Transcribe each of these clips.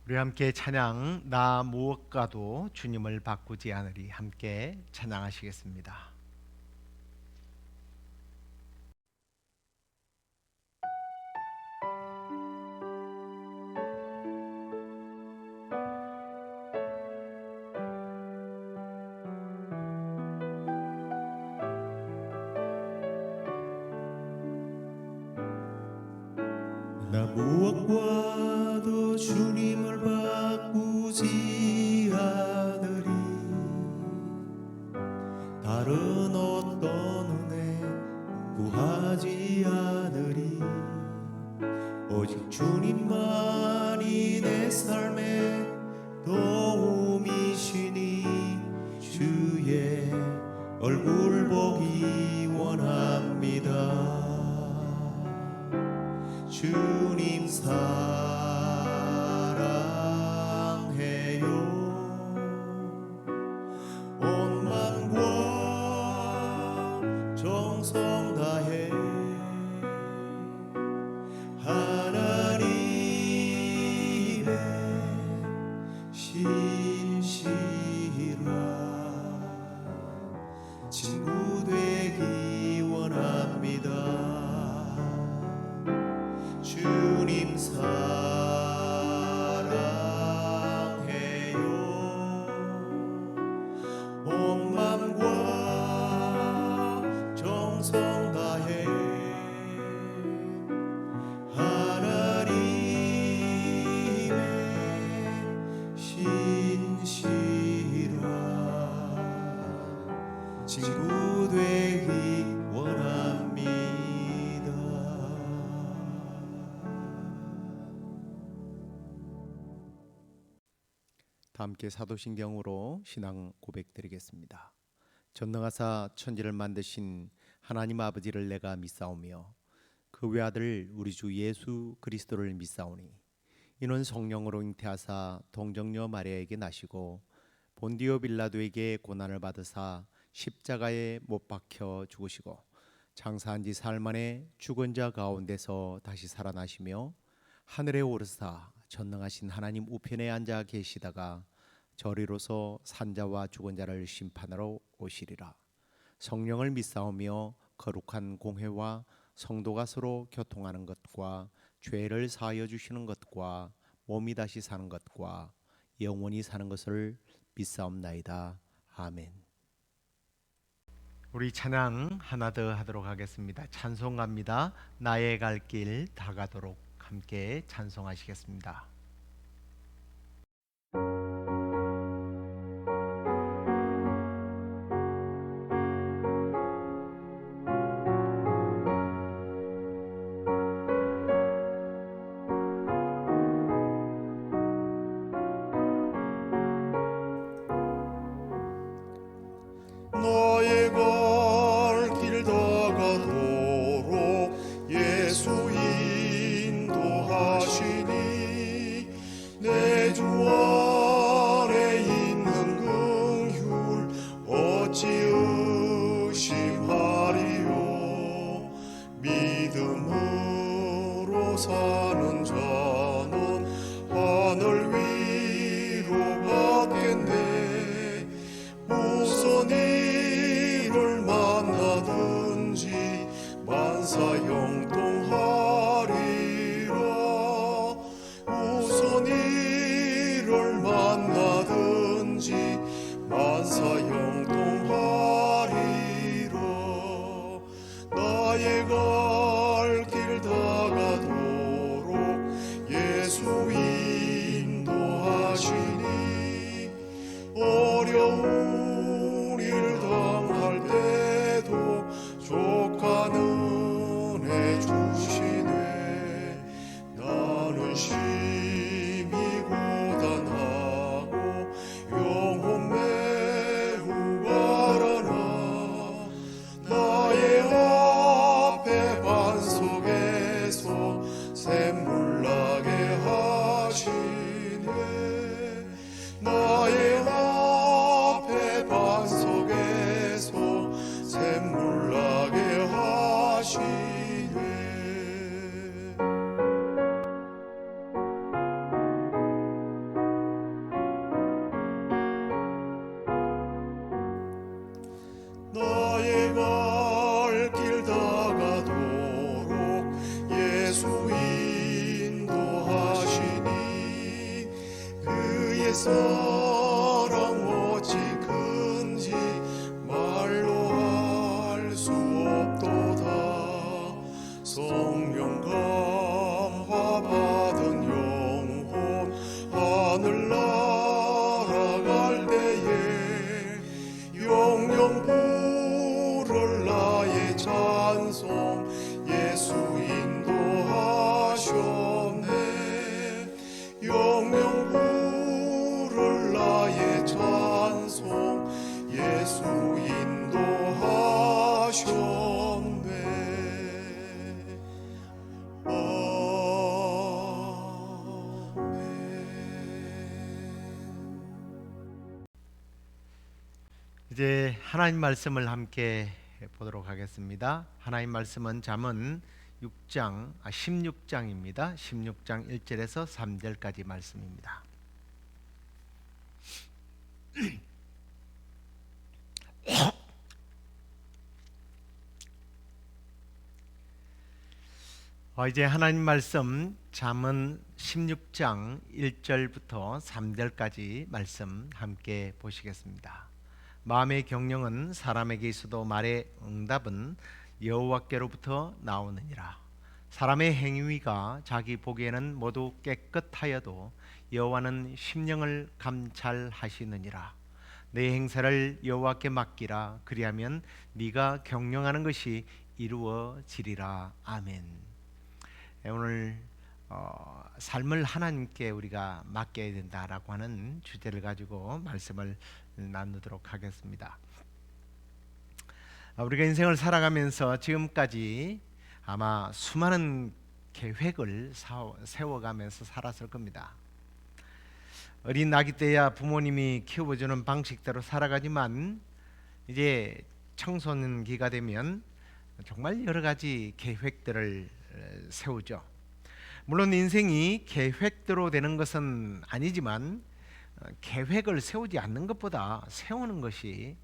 우리 함께 찬양 나 무엇과도 주님을 바꾸지 않으리 함께 찬양하시겠습니다. 나 무엇과도 주님을 바꾸지 않으리. 다른 어떤 은혜 구하지 않으리. 오직 주님만이 내 삶의 도움이시니 주의 얼굴 보기 원합니다. 주님 사랑해요. 온 마음과 정성 다해 하나님의 신실한 친구 되기 원합니다. 주님 사랑해요. 온 맘과 정성 다해 하나님의 신실한 친구 되기 원합니다. 다 함께 사도신경으로 신앙 고백드리겠습니다. 전능하사 천지를 만드신 하나님 아버지를 내가 믿사오며 그 외아들 우리 주 예수 그리스도를 믿사오니 이는 성령으로 잉태하사 동정녀 마리아에게 나시고 본디오 빌라도에게 고난을 받으사 십자가에 못 박혀 죽으시고 장사한 지 사흘 만에 죽은 자 가운데서 다시 살아나시며 하늘에 오르사 전능하신 하나님 우편에 앉아 계시다가 저리로서 산자와 죽은 자를 심판하러 오시리라. 성령을 믿사오며 거룩한 공회와 성도가 서로 교통하는 것과 죄를 사하여 주시는 것과 몸이 다시 사는 것과 영원히 사는 것을 믿사옵나이다. 아멘. 우리 찬양 하나 더 하도록 하겠습니다. 찬송갑니다. 나의 갈 길 다 가도록 함께 찬송하시겠습니다. 너의 갈 길 다 가도록 예수 인도하시니 내 주 안에 있는 긍휼 어찌 의심하리요. 믿음으로 사는 자는 하늘 위로 받겠네. 무슨 일을 만나든지 만사 형통하리라. 무슨 일을 만나든지 만사 형통하리라. 나의 갈 길 다 가도록 예수 인도하시니 어려운 일 당할 때도 족한 은혜 주시네. 나는 심히 고단하고 영혼 매우 바라나 나의 앞에 반석에서 샘물 나게 하시네. 나의 앞에 반석에서 샘물 나게 하시네. 예수 인도하시니 그의 사랑 어찌 큰지 말로 할 수 없도다. 성령 감화 받은 영혼 하늘 날아갈 때에 영영 부를 나의 찬송 예수 인도하셨네. 영영 부를 나의 찬송 예수 인도하셨네. 이제 하나님 말씀을 함께 보도록 하겠습니다. 하나님 말씀은 잠언 16장입니다. 16장 1절에서 3절까지 말씀입니다. 이제 하나님 말씀 잠언 16장 1절부터 3절까지 말씀 함께 보시겠습니다. 마음의 경영은 사람에게 있어도 말의 응답은 여호와께로부터 나오느니라. 사람의 행위가 자기 보기에는 모두 깨끗하여도 여호와는 심령을 감찰하시느니라. 내 행사를 여호와께 맡기라. 그리하면 네가 경영하는 것이 이루어지리라. 아멘. 오늘 삶을 하나님께 우리가 맡겨야 된다라고 하는 주제를 가지고 말씀을 나누도록 하겠습니다. 우리가 인생을 살아가면서 지금까지 아마 수많은 계획을 세워가면서 살았을 겁니다. 어린 아기 때야 부모님이 키워주는 방식대로 살아가지만 이제 청소년기가 되면 정말 여러 가지 계획들을 세우죠. 물론 인생이 계획대로 되는 것은 아니지만 계획을 세우지 않는 것보다 세우는 것이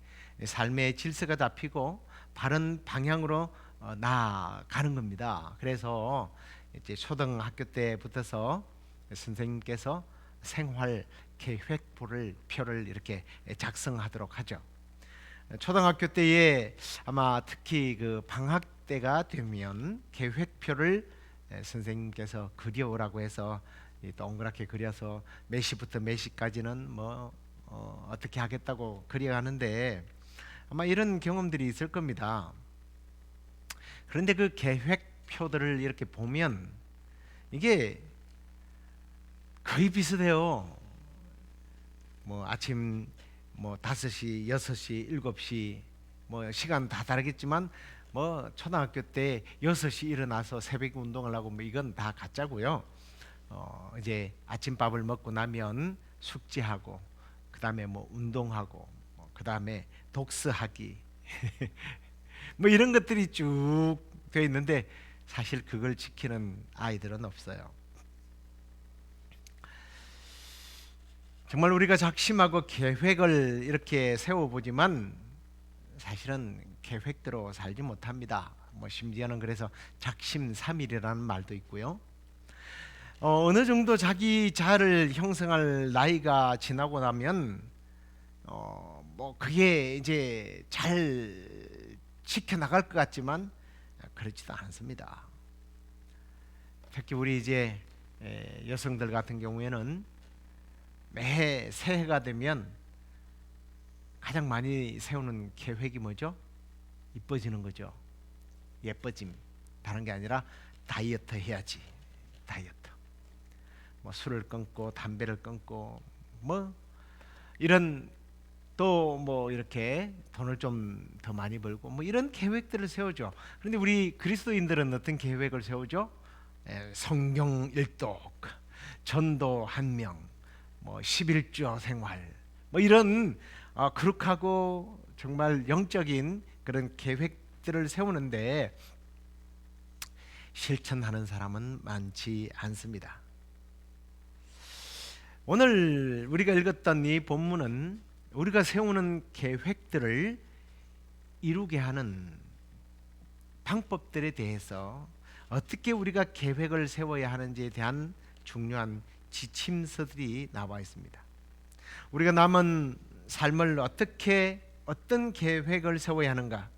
삶의 질서가 잡히고 바른 방향으로 나아가는 겁니다. 그래서 이제 초등학교 때부터서 선생님께서 생활 계획표를 이렇게 작성하도록 하죠. 초등학교 때에 아마 특히 그 방학 때가 되면 계획표를 선생님께서 그려오라고 해서 동그랗게 그려서 몇 시부터 몇 시까지는 어떻게 하겠다고 그려가는데 아마 이런 경험들이 있을 겁니다. 그런데 그 계획표들을 이렇게 보면 이게 거의 비슷해요. 아침 5시, 6시, 7시 시간 다 다르겠지만 초등학교 때 6시 일어나서 새벽 운동을 하고 이건 다 가짜고요. 이제 아침밥을 먹고 나면 숙제하고 그다음에 운동하고 그다음에 독서하기 이런 것들이 쭉 되어 있는데 사실 그걸 지키는 아이들은 없어요. 정말 우리가 작심하고 계획을 이렇게 세워보지만 사실은 계획대로 살지 못합니다. 심지어는 그래서 작심삼일이라는 말도 있고요. 어느 정도 자기 자아를 형성할 나이가 지나고 나면 그게 이제 잘 지켜나갈 것 같지만 그렇지도 않습니다. 특히 우리 이제 여성들 같은 경우에는 매해 새해가 되면 가장 많이 세우는 계획이 뭐죠? 이뻐지는 거죠. 예뻐짐. 다른 게 아니라 다이어트 해야지. 다이어트. 술을 끊고 담배를 끊고 이런 또 이렇게 돈을 좀 더 많이 벌고 이런 계획들을 세우죠. 그런데 우리 그리스도인들은 어떤 계획을 세우죠? 성경 일독, 전도 1명, 11조 생활 이런 거룩하고 정말 영적인 그런 계획들을 세우는데 실천하는 사람은 많지 않습니다. 오늘 우리가 읽었던 이 본문은 우리가 세우는 계획들을 이루게 하는 방법들에 대해서 어떻게 우리가 계획을 세워야 하는지에 대한 중요한 지침서들이 나와 있습니다. 우리가 남은 삶을 어떤 계획을 세워야 하는가,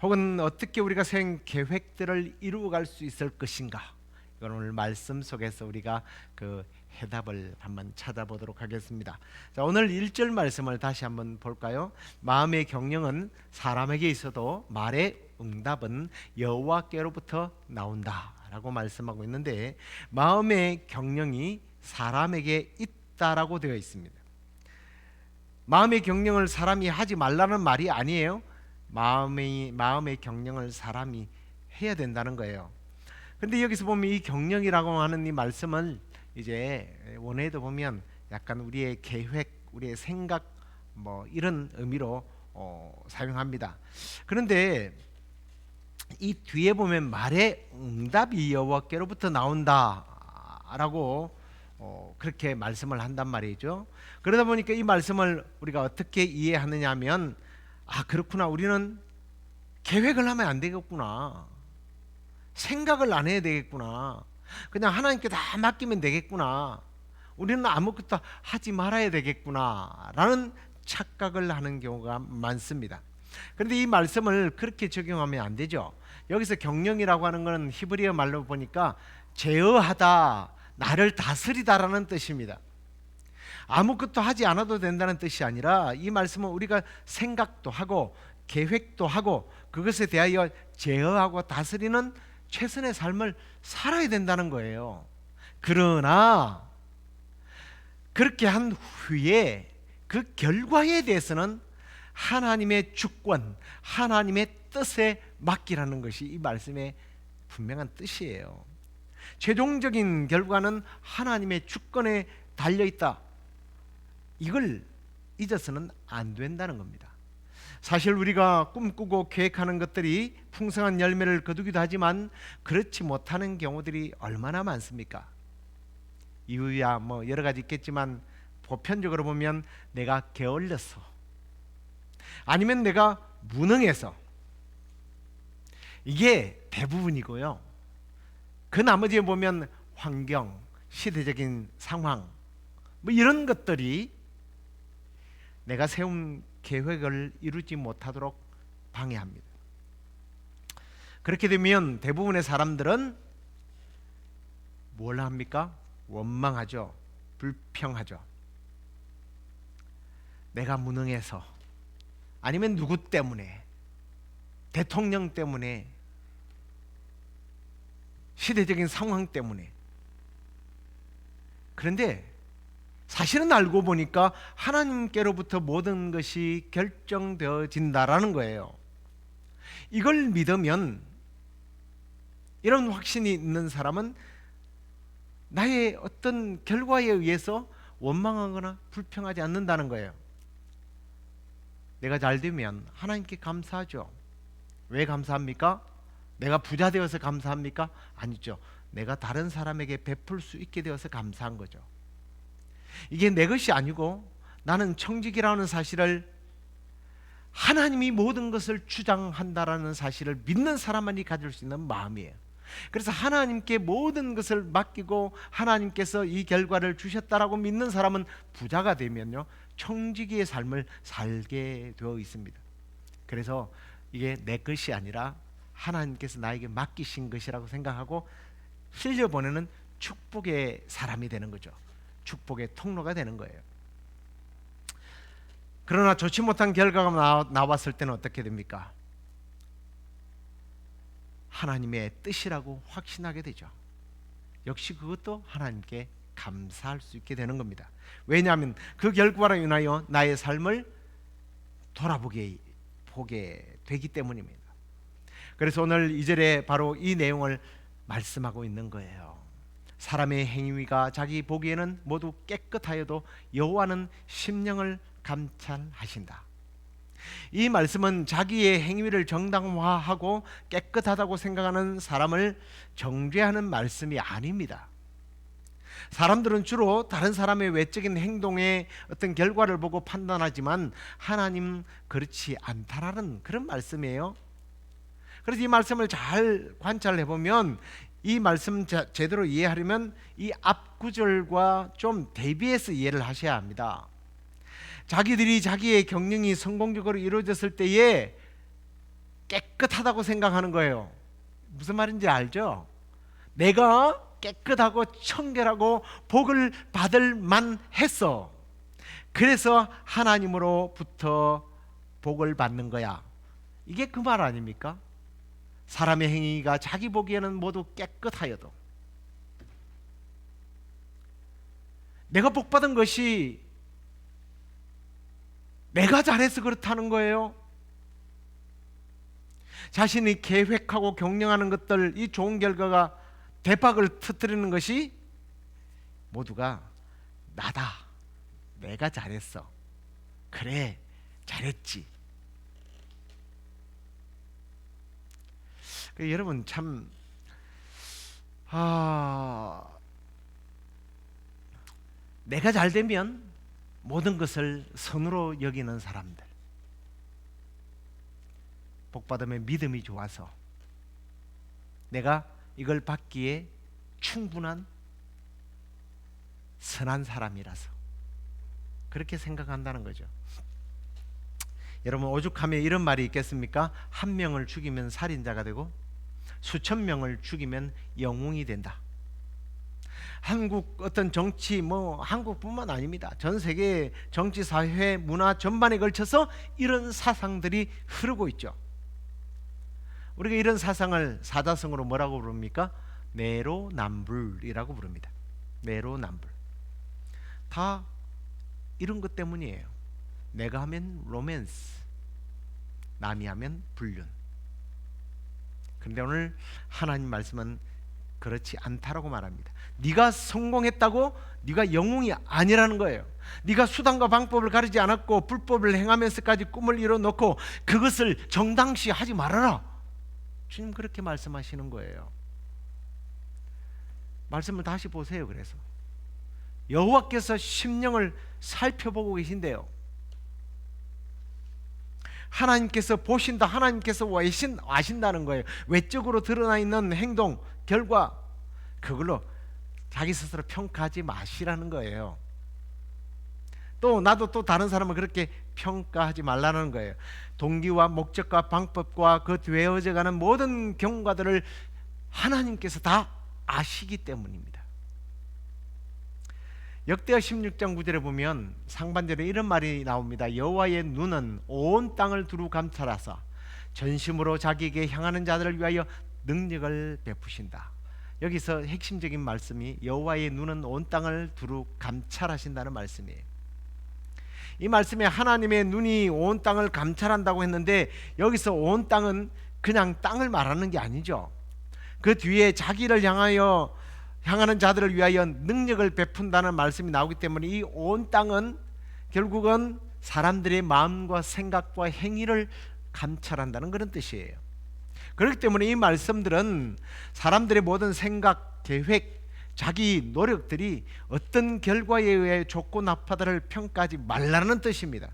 혹은 어떻게 우리가 세운 계획들을 이루어갈 수 있을 것인가, 이건 오늘 말씀 속에서 우리가 그 해답을 한번 찾아보도록 하겠습니다. 자, 오늘 1절 말씀을 다시 한번 볼까요? 마음의 경영은 사람에게 있어도 말의 응답은 여호와께로부터 나온다라고 말씀하고 있는데, 마음의 경영이 사람에게 있다라고 되어 있습니다. 마음의 경영을 사람이 하지 말라는 말이 아니에요. 마음의 경영을 사람이 해야 된다는 거예요. 근데 여기서 보면 이 경영이라고 하는 이 말씀을 이제 원어에도 보면 약간 우리의 계획, 우리의 생각 뭐 이런 의미로 사용합니다. 그런데 이 뒤에 보면 말의 응답이 여호와께로부터 나온다라고 그렇게 말씀을 한단 말이죠. 그러다 보니까 이 말씀을 우리가 어떻게 이해하느냐 하면, 그렇구나, 우리는 계획을 하면 안 되겠구나, 생각을 안 해야 되겠구나, 그냥 하나님께 다 맡기면 되겠구나, 우리는 아무것도 하지 말아야 되겠구나 라는 착각을 하는 경우가 많습니다. 그런데 이 말씀을 그렇게 적용하면 안 되죠. 여기서 경영이라고 하는 것은 히브리어 말로 보니까 제어하다, 나를 다스리다라는 뜻입니다. 아무것도 하지 않아도 된다는 뜻이 아니라, 이 말씀은 우리가 생각도 하고 계획도 하고 그것에 대하여 제어하고 다스리는 최선의 삶을 살아야 된다는 거예요. 그러나 그렇게 한 후에 그 결과에 대해서는 하나님의 주권, 하나님의 뜻에 맡기라는 것이 이 말씀의 분명한 뜻이에요. 최종적인 결과는 하나님의 주권에 달려있다, 이걸 잊어서는 안 된다는 겁니다. 사실 우리가 꿈꾸고 계획하는 것들이 풍성한 열매를 거두기도 하지만 그렇지 못하는 경우들이 얼마나 많습니까? 이유야 뭐 여러 가지 있겠지만, 보편적으로 보면 내가 게을러서, 아니면 내가 무능해서, 이게 대부분이고요. 그 나머지에 보면 환경, 시대적인 상황 뭐 이런 것들이 내가 세운 계획을 이루지 못하도록 방해합니다. 그렇게 되면 대부분의 사람들은 뭘 합니까? 원망하죠. 불평하죠. 내가 무능해서, 아니면 누구 때문에, 대통령 때문에, 시대적인 상황 때문에. 그런데 사실은 알고 보니까 하나님께로부터 모든 것이 결정되어진다라는 거예요. 이걸 믿으면, 이런 확신이 있는 사람은 나의 어떤 결과에 의해서 원망하거나 불평하지 않는다는 거예요. 내가 잘 되면 하나님께 감사하죠. 왜 감사합니까? 내가 부자 되어서 감사합니까? 아니죠. 내가 다른 사람에게 베풀 수 있게 되어서 감사한 거죠. 이게 내 것이 아니고 나는 청직이라는 사실을, 하나님이 모든 것을 주장한다라는 사실을 믿는 사람만이 가질 수 있는 마음이에요. 그래서 하나님께 모든 것을 맡기고 하나님께서 이 결과를 주셨다라고 믿는 사람은 부자가 되면요, 청지기의 삶을 살게 되어 있습니다. 그래서 이게 내 것이 아니라 하나님께서 나에게 맡기신 것이라고 생각하고 흘려보내는 축복의 사람이 되는 거죠. 축복의 통로가 되는 거예요. 그러나 좋지 못한 결과가 나왔을 때는 어떻게 됩니까? 하나님의 뜻이라고 확신하게 되죠. 역시 그것도 하나님께 감사할 수 있게 되는 겁니다. 왜냐하면 그 결과로 인하여 나의 삶을 보게 되기 때문입니다. 그래서 오늘 2절에 바로 이 내용을 말씀하고 있는 거예요. 사람의 행위가 자기 보기에는 모두 깨끗하여도 여호와는 심령을 감찰하신다. 이 말씀은 자기의 행위를 정당화하고 깨끗하다고 생각하는 사람을 정죄하는 말씀이 아닙니다. 사람들은 주로 다른 사람의 외적인 행동의 어떤 결과를 보고 판단하지만 하나님 그렇지 않다라는 그런 말씀이에요. 그래서 이 말씀을 잘 관찰해 보면 이 말씀 제대로 이해하려면 이 앞 구절과 좀 대비해서 이해를 하셔야 합니다. 자기들이 자기의 경영이 성공적으로 이루어졌을 때에 깨끗하다고 생각하는 거예요. 무슨 말인지 알죠? 내가 깨끗하고 청결하고 복을 받을 만했어. 그래서 하나님으로부터 복을 받는 거야. 이게 그 말 아닙니까? 사람의 행위가 자기 보기에는 모두 깨끗하여도 내가 복받은 것이 내가 잘해서 그렇다는 거예요. 자신이 계획하고 경영하는 것들, 이 좋은 결과가 대박을 터뜨리는 것이 모두가 나다. 내가 잘했어. 그래, 잘했지. 여러분 참 내가 잘 되면 모든 것을 선으로 여기는 사람들, 복받음에 믿음이 좋아서 내가 이걸 받기에 충분한 선한 사람이라서 그렇게 생각한다는 거죠. 여러분, 오죽하면 이런 말이 있겠습니까? 한 명을 죽이면 살인자가 되고 수천 명을 죽이면 영웅이 된다. 한국 어떤 정치, 한국뿐만 아닙니다. 전 세계 정치, 사회, 문화 전반에 걸쳐서 이런 사상들이 흐르고 있죠. 우리가 이런 사상을 사자성어로 뭐라고 부릅니까? 내로남불이라고 부릅니다. 내로남불. 다 이런 것 때문이에요. 내가 하면 로맨스, 남이 하면 불륜. 그런데 오늘 하나님 말씀은 그렇지 않다라고 말합니다. 네가 성공했다고 네가 영웅이 아니라는 거예요. 네가 수단과 방법을 가리지 않았고 불법을 행하면서까지 꿈을 이뤄놓고 그것을 정당시하지 말아라. 주님 그렇게 말씀하시는 거예요. 말씀을 다시 보세요. 그래서 여호와께서 심령을 살펴보고 계신데요. 하나님께서 보신다. 하나님께서 아신다는 거예요. 외적으로 드러나 있는 행동, 결과, 그걸로 자기 스스로 평가하지 마시라는 거예요. 또 나도 또 다른 사람을 그렇게 평가하지 말라는 거예요. 동기와 목적과 방법과 그 되어져가는 모든 경과들을 하나님께서 다 아시기 때문입니다. 역대하 16장 9절에 보면 상반절에 이런 말이 나옵니다. 여호와의 눈은 온 땅을 두루 감찰하사 전심으로 자기에게 향하는 자들을 위하여 능력을 베푸신다. 여기서 핵심적인 말씀이 여호와의 눈은 온 땅을 두루 감찰하신다는 말씀이에요. 이 말씀에 하나님의 눈이 온 땅을 감찰한다고 했는데 여기서 온 땅은 그냥 땅을 말하는 게 아니죠. 그 뒤에 자기를 향하는 자들을 위하여 능력을 베푼다는 말씀이 나오기 때문에 이 온 땅은 결국은 사람들의 마음과 생각과 행위를 감찰한다는 그런 뜻이에요. 그렇기 때문에 이 말씀들은 사람들의 모든 생각, 계획, 자기 노력들이 어떤 결과에 의해 좋고 나쁘다를 평가하지 말라는 뜻입니다.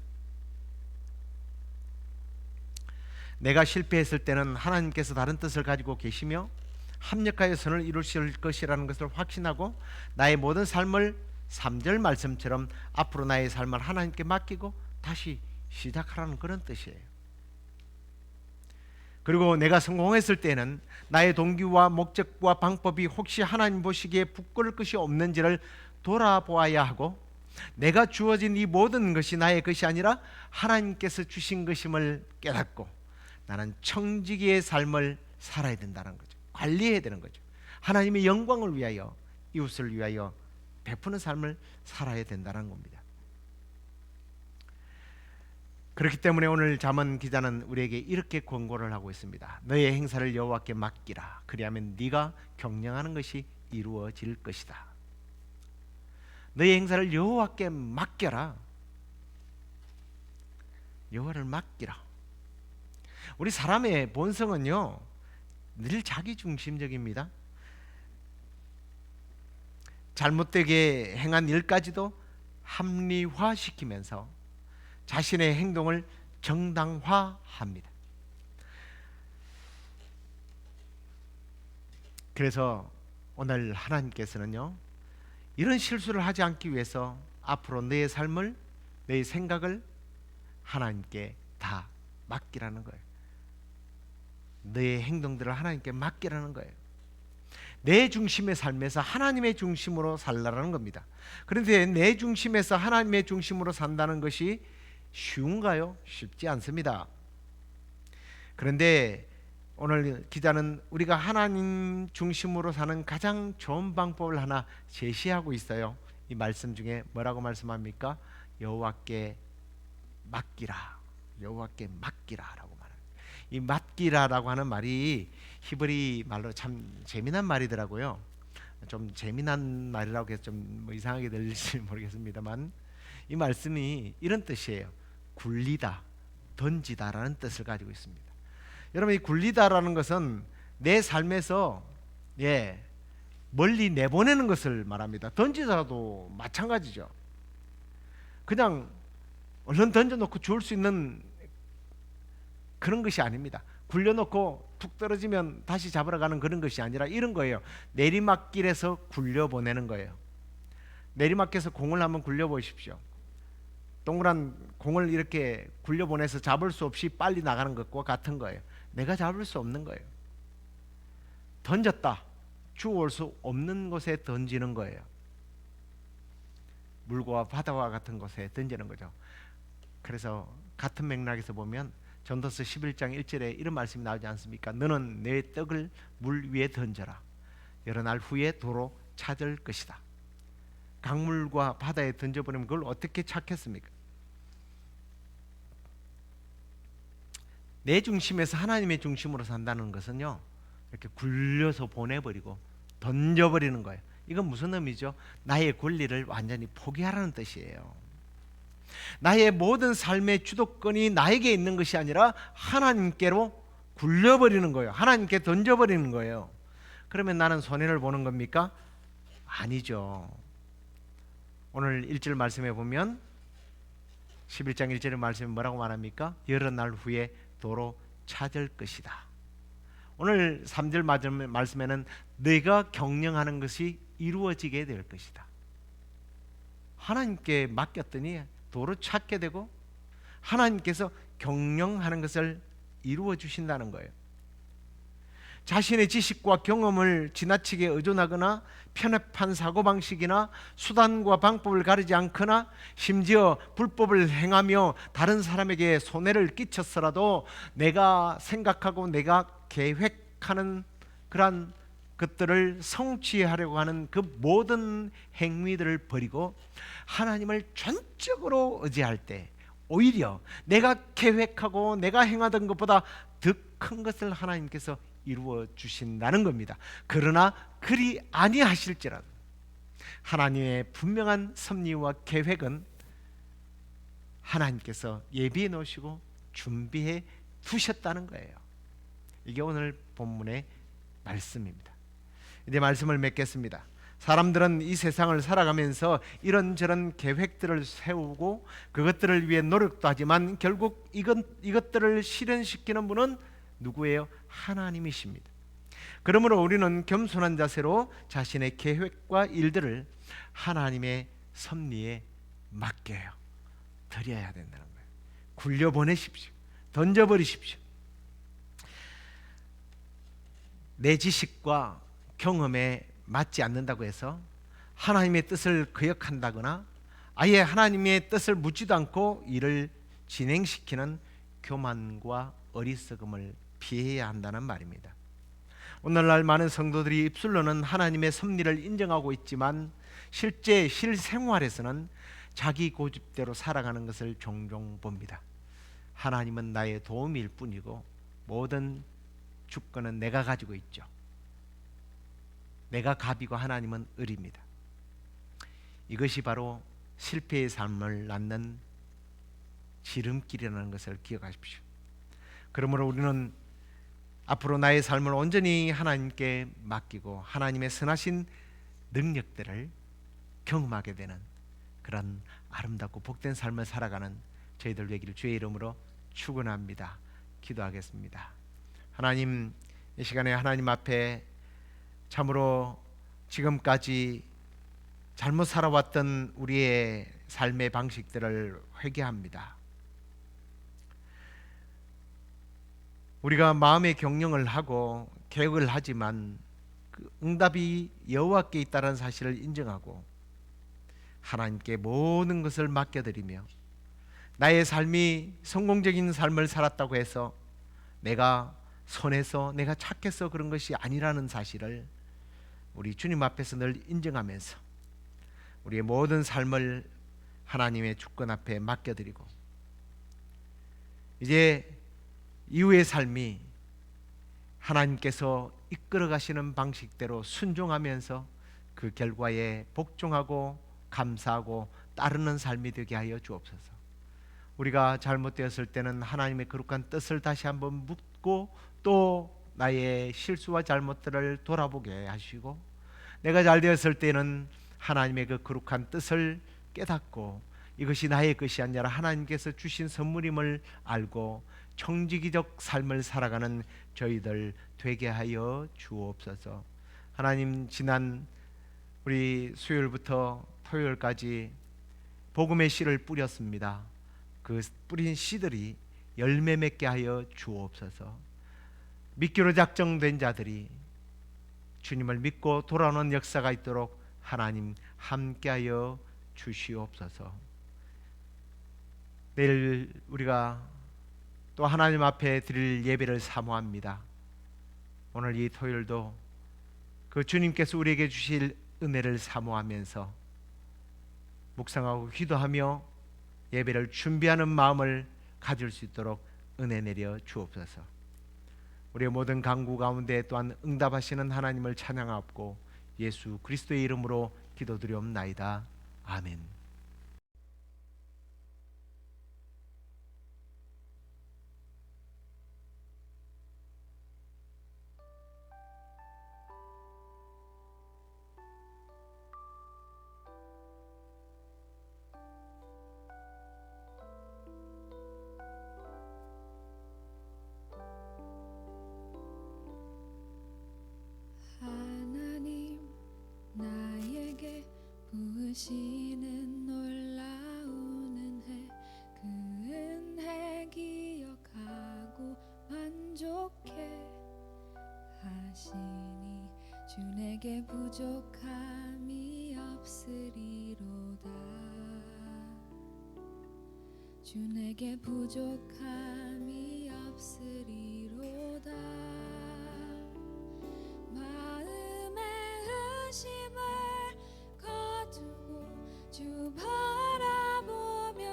내가 실패했을 때는 하나님께서 다른 뜻을 가지고 계시며 합력하여 선을 이루실 것이라는 것을 확신하고 나의 모든 삶을 3절 말씀처럼 앞으로 나의 삶을 하나님께 맡기고 다시 시작하라는 그런 뜻이에요. 그리고 내가 성공했을 때는 나의 동기와 목적과 방법이 혹시 하나님 보시기에 부끄러울 것이 없는지를 돌아보아야 하고 내가 주어진 이 모든 것이 나의 것이 아니라 하나님께서 주신 것임을 깨닫고 나는 청지기의 삶을 살아야 된다는 거죠. 관리해야 되는 거죠. 하나님의 영광을 위하여, 이웃을 위하여 베푸는 삶을 살아야 된다는 겁니다. 그렇기 때문에 오늘 잠언 기자는 우리에게 이렇게 권고를 하고 있습니다. 너의 행사를 여호와께 맡기라. 그리하면 네가 경영하는 것이 이루어질 것이다. 너의 행사를 여호와께 맡겨라. 여호와를 맡기라. 우리 사람의 본성은요 늘 자기중심적입니다. 잘못되게 행한 일까지도 합리화시키면서 자신의 행동을 정당화합니다. 그래서 오늘 하나님께서는요, 이런 실수를 하지 않기 위해서 앞으로 너의 삶을, 너의 생각을 하나님께 다 맡기라는 거예요. 너의 행동들을 하나님께 맡기라는 거예요. 내 중심의 삶에서 하나님의 중심으로 살라라는 겁니다. 그런데 내 중심에서 하나님의 중심으로 산다는 것이 쉬운가요? 쉽지 않습니다. 그런데 오늘 기자는 우리가 하나님 중심으로 사는 가장 좋은 방법을 하나 제시하고 있어요. 이 말씀 중에 뭐라고 말씀합니까? 여호와께 맡기라. 여호와께 맡기라라고 말합니다. 이 맡기라라고 하는 말이 히브리 말로 참 재미난 말이더라고요. 좀 재미난 말이라고 해서 좀 뭐 이상하게 들릴지 모르겠습니다만, 이 말씀이 이런 뜻이에요. 굴리다, 던지다라는 뜻을 가지고 있습니다. 여러분, 이 굴리다라는 것은 내 삶에서 멀리 내보내는 것을 말합니다. 던지다도 마찬가지죠. 그냥 얼른 던져놓고 죽을 수 있는 그런 것이 아닙니다. 굴려놓고 툭 떨어지면 다시 잡으러 가는 그런 것이 아니라 이런 거예요. 내리막길에서 굴려보내는 거예요. 내리막길에서 공을 한번 굴려보십시오. 동그란 공을 이렇게 굴려보내서 잡을 수 없이 빨리 나가는 것과 같은 거예요. 내가 잡을 수 없는 거예요. 던졌다. 주워올 수 없는 곳에 던지는 거예요. 물과 바다와 같은 곳에 던지는 거죠. 그래서 같은 맥락에서 보면 전도서 11장 1절에 이런 말씀이 나오지 않습니까? 너는 내 떡을 물 위에 던져라. 여러 날 후에 도로 찾을 것이다. 강물과 바다에 던져버리면 그걸 어떻게 찾겠습니까? 내 중심에서 하나님의 중심으로 산다는 것은요, 이렇게 굴려서 보내버리고 던져버리는 거예요. 이건 무슨 의미죠? 나의 권리를 완전히 포기하라는 뜻이에요. 나의 모든 삶의 주도권이 나에게 있는 것이 아니라 하나님께로 굴려버리는 거예요. 하나님께 던져버리는 거예요. 그러면 나는 손해를 보는 겁니까? 아니죠. 오늘 1절 말씀에 보면 11장 1절의 말씀에 뭐라고 말합니까? 여러 날 후에 도로 찾을 것이다. 오늘 3절 말씀에는 내가 경영하는 것이 이루어지게 될 것이다. 하나님께 맡겼더니 도로 찾게 되고 하나님께서 경영하는 것을 이루어 주신다는 거예요. 자신의 지식과 경험을 지나치게 의존하거나 편협한 사고방식이나 수단과 방법을 가리지 않거나 심지어 불법을 행하며 다른 사람에게 손해를 끼쳤더라도 내가 생각하고 내가 계획하는 그러한 것들을 성취하려고 하는 그 모든 행위들을 버리고 하나님을 전적으로 의지할 때 오히려 내가 계획하고 내가 행하던 것보다 더 큰 것을 하나님께서 이루어 주신다는 겁니다. 그러나 그리 아니하실지라도 하나님의 분명한 섭리와 계획은 하나님께서 예비해 놓으시고 준비해 두셨다는 거예요. 이게 오늘 본문의 말씀입니다. 이제 말씀을 맺겠습니다. 사람들은 이 세상을 살아가면서 이런저런 계획들을 세우고 그것들을 위해 노력도 하지만 결국 이것들을 실현시키는 분은 누구예요? 하나님이십니다. 그러므로 우리는 겸손한 자세로 자신의 계획과 일들을 하나님의 섭리에 맡겨요. 드려야 된다는 거예요. 굴려보내십시오. 던져버리십시오. 내 지식과 경험에 맞지 않는다고 해서 하나님의 뜻을 거역한다거나 아예 하나님의 뜻을 묻지도 않고 일을 진행시키는 교만과 어리석음을 피해야 한다는 말입니다. 오늘날 많은 성도들이 입술로는 하나님의 섭리를 인정하고 있지만 실제 실생활에서는 자기 고집대로 살아가는 것을 종종 봅니다. 하나님은 나의 도움일 뿐이고 모든 주권은 내가 가지고 있죠. 내가 갑이고 하나님은 을입니다. 이것이 바로 실패의 삶을 낳는 지름길이라는 것을 기억하십시오. 그러므로 우리는 앞으로 나의 삶을 온전히 하나님께 맡기고 하나님의 선하신 능력들을 경험하게 되는 그런 아름답고 복된 삶을 살아가는 저희들 되기를 주의 이름으로 축원합니다. 기도하겠습니다. 하나님, 이 시간에 하나님 앞에 참으로 지금까지 잘못 살아왔던 우리의 삶의 방식들을 회개합니다. 우리가 마음의 경영을 하고 계획을 하지만 그 응답이 여호와께 있다는 사실을 인정하고 하나님께 모든 것을 맡겨드리며 나의 삶이 성공적인 삶을 살았다고 해서 내가 선해서 내가 착해서 그런 것이 아니라는 사실을 우리 주님 앞에서 늘 인정하면서 우리의 모든 삶을 하나님의 주권 앞에 맡겨드리고 이제 이후의 삶이 하나님께서 이끌어 가시는 방식대로 순종하면서 그 결과에 복종하고 감사하고 따르는 삶이 되게 하여 주옵소서. 우리가 잘못되었을 때는 하나님의 거룩한 뜻을 다시 한번 묻고 또 나의 실수와 잘못들을 돌아보게 하시고 내가 잘 되었을 때는 하나님의 그 거룩한 뜻을 깨닫고 이것이 나의 것이 아니라 하나님께서 주신 선물임을 알고 청지기적 삶을 살아가는 저희들 되게 하여 주옵소서. 하나님, 지난 우리 수요일부터 토요일까지 복음의 씨를 뿌렸습니다. 그 뿌린 씨들이 열매 맺게 하여 주옵소서. 믿기로 작정된 자들이 주님을 믿고 돌아오는 역사가 있도록 하나님 함께하여 주시옵소서. 내일 우리가 또 하나님 앞에 드릴 예배를 사모합니다. 오늘 이 토요일도 그 주님께서 우리에게 주실 은혜를 사모하면서 묵상하고 기도하며 예배를 준비하는 마음을 가질 수 있도록 은혜 내려 주옵소서. 우리의 모든 간구 가운데 또한 응답하시는 하나님을 찬양하옵고 예수 그리스도의 이름으로 기도드리옵나이다. 아멘. 하나님 나에게 부으시는 놀라운 은혜 그 은혜 기억하고 만족해 하시니 주 내게 부족함이 없으리로다 주 내게 부족함이 없으리로다 마음의 의심을 거두고 주 바라보며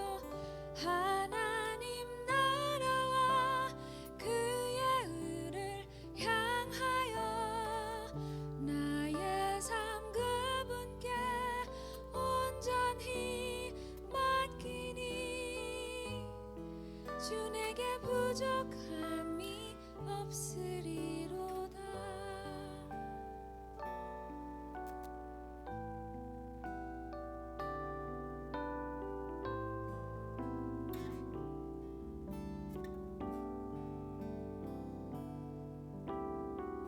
하나님 나라와 그의 의를 향하여 나의 삶 그분께 온전히 맡기니 주 내게 부족함이 없으리로다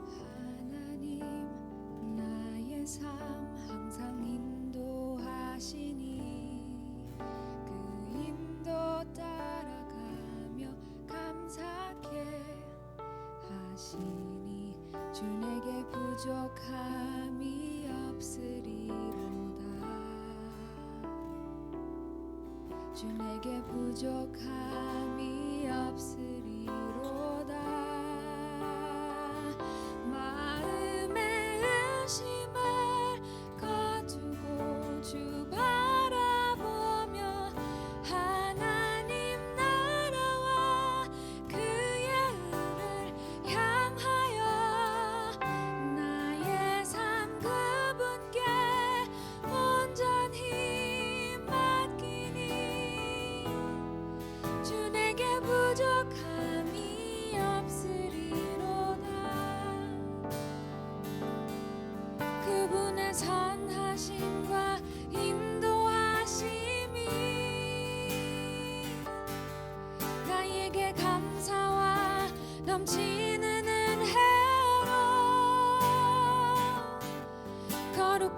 하나님 나의 삶 항상 인도하시니 그 인도 따라가며 감사케 하시니 주 내게 부족함이 없으리로다 주 내게 부족함이 없으리로다 마음의 의심을 거두고 주 바라보며 하나님 나라와 그의 의를 향하여 나의 삶 그분께 온전히 맡기니 주 내게 부족함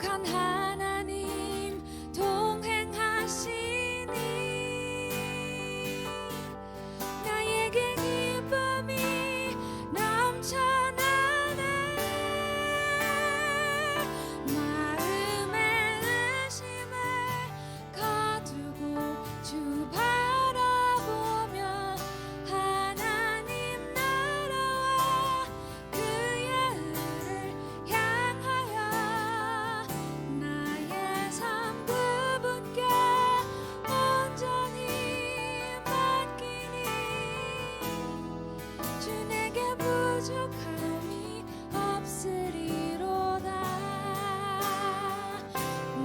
거룩한 하나님 동행하시니 나에게 기쁨이 넘쳐나네 마음의 의심을 거두고 주 바라보며 하나님 나라와 그의 의를 향하여 나의 삶 그분께 온전히 맡기니 주 내게 부족함이 없으리로다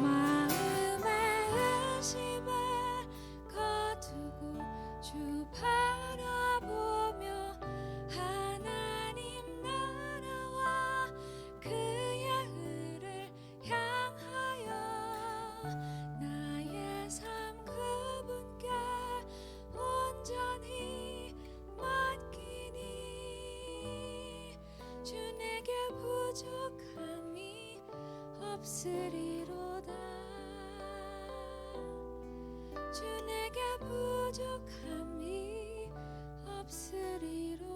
마음의 의심을 거두고 주 바라보며 하나님 나라와 그의 의를 향하여 나의 삶 그분께 온전히 맡기니 주 내게 부족함이 없으리로다 주 내게 부족함이 없으리로다